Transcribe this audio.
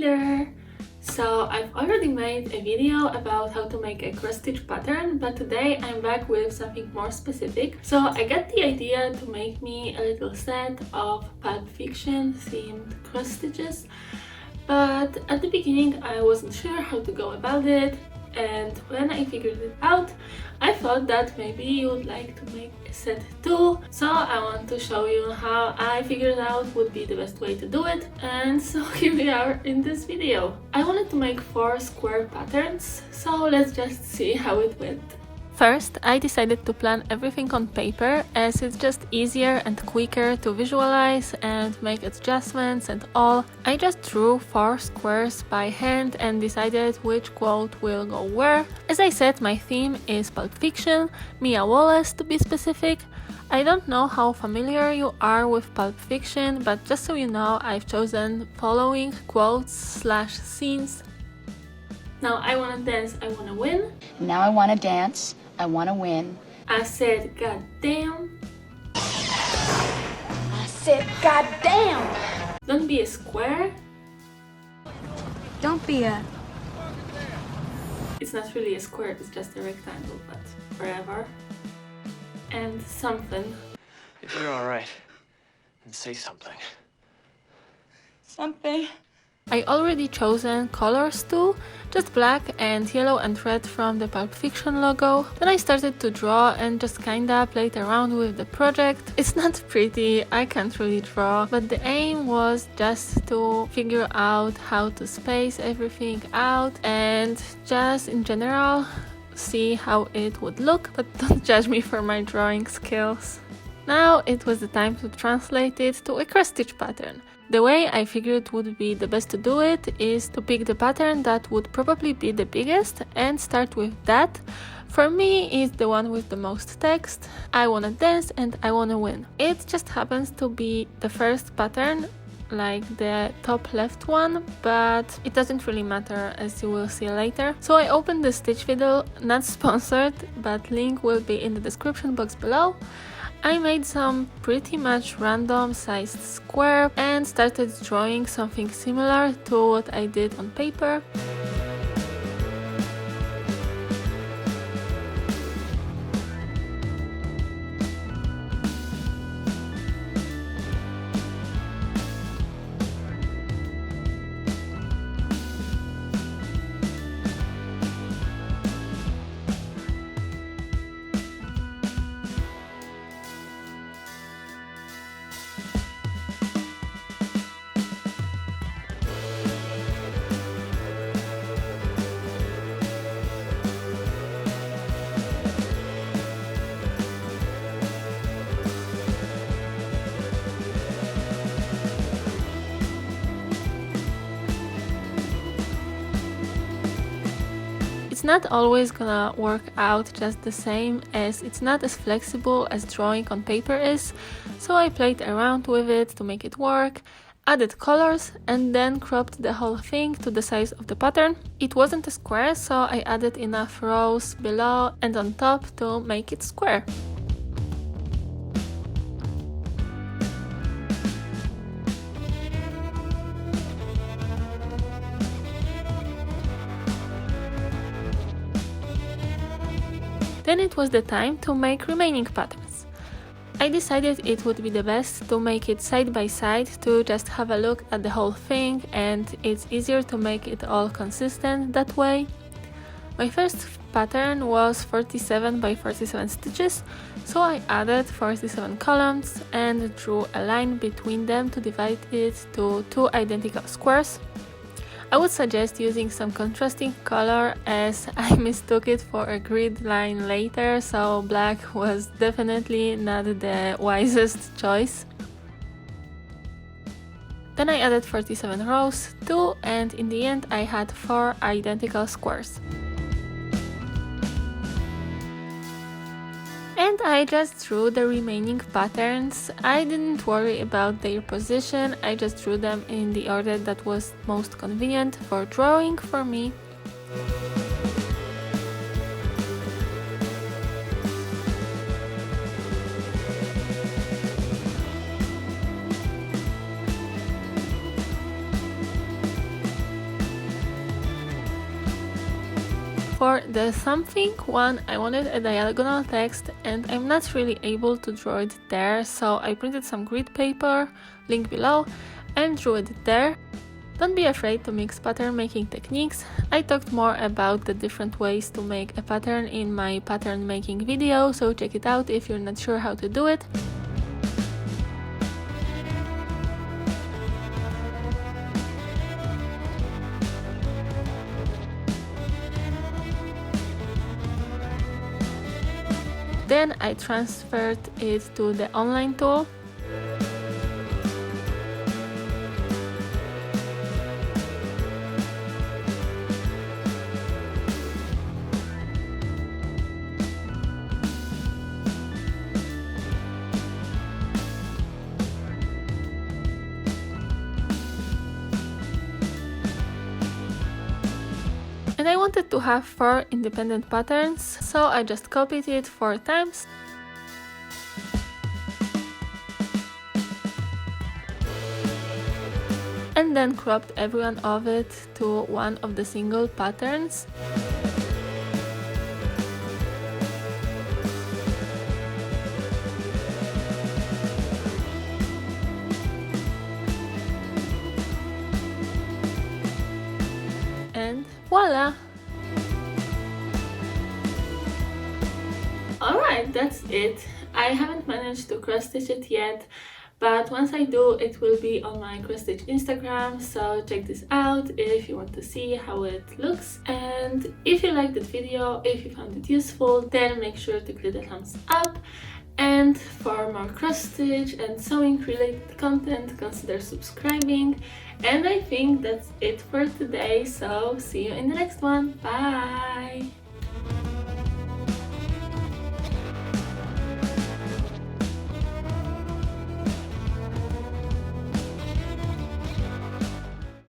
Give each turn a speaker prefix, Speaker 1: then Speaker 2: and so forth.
Speaker 1: there! So I've already made a video about how to make a cross stitch pattern, but today I'm back with something more specific. So I got the idea to make me a little set of Pulp Fiction themed cross stitches, but at the beginning I wasn't sure how to go about it, and when I figured it out, I thought that maybe you would like to make a set too. So I want to show you how I figured out would be the best way to do it. And so here we are in this video. I wanted to make 4 square patterns, so let's just see how it went. First, I decided to plan everything on paper, as it's just easier and quicker to visualize and make adjustments and all. I just drew 4 squares by hand and decided which quote will go where. As I said, my theme is Pulp Fiction, Mia Wallace to be specific. I don't know how familiar you are with Pulp Fiction, but just so you know, I've chosen following quotes/scenes. Now I wanna dance, I wanna win.
Speaker 2: Now I wanna dance, I wanna win.
Speaker 1: I said, God damn.
Speaker 2: I said, God damn!
Speaker 1: Don't be a square.
Speaker 2: Don't be a...
Speaker 1: It's not really a square, it's just a rectangle, but forever. And something.
Speaker 3: If you're alright, then say something.
Speaker 2: Something.
Speaker 1: I already chosen colors too, just black and yellow and red from the Pulp Fiction logo. Then I started to draw and just kinda played around with the project. It's not pretty, I can't really draw, but the aim was just to figure out how to space everything out and just in general see how it would look, but don't judge me for my drawing skills. Now it was the time to translate it to a cross stitch pattern. The way I figured would be the best to do it is to pick the pattern that would probably be the biggest and start with that. For me, it's the one with the most text. I wanna dance and I wanna win. It just happens to be the first pattern, like the top left one, but it doesn't really matter, as you will see later. So I opened the Stitch Fiddle, not sponsored, but link will be in the description box below. I made some pretty much random sized square and started drawing something similar to what I did on paper. It's not always gonna work out just the same, as it's not as flexible as drawing on paper is, so I played around with it to make it work, added colors and then cropped the whole thing to the size of the pattern. It wasn't a square, so I added enough rows below and on top to make it square. Then it was the time to make remaining patterns. I decided it would be the best to make it side by side to just have a look at the whole thing, and it's easier to make it all consistent that way. My first pattern was 47 by 47 stitches, so I added 47 columns and drew a line between them to divide it to 2 identical squares. I would suggest using some contrasting color, as I mistook it for a grid line later, so black was definitely not the wisest choice. Then I added 47 rows too, and in the end I had 4 identical squares. And I just drew the remaining patterns. I didn't worry about their position, I just drew them in the order that was most convenient for drawing for me. For the something one, I wanted a diagonal text and I'm not really able to draw it there, so I printed some grid paper, link below, and drew it there. Don't be afraid to mix pattern making techniques. I talked more about the different ways to make a pattern in my pattern making video, so check it out if you're not sure how to do it. Then I transferred it to the online tool. And I wanted to have 4 independent patterns, so I just copied it 4 times. And then cropped every one of it to one of the single patterns. And voila! Alright, that's it. I haven't managed to cross stitch it yet, but once I do, it will be on my cross stitch Instagram, so check this out if you want to see how it looks. And if you liked the video, if you found it useful, then make sure to click the thumbs up. And for more cross stitch and sewing related content, consider subscribing. And I think that's it for today, so see you in the next one. Bye!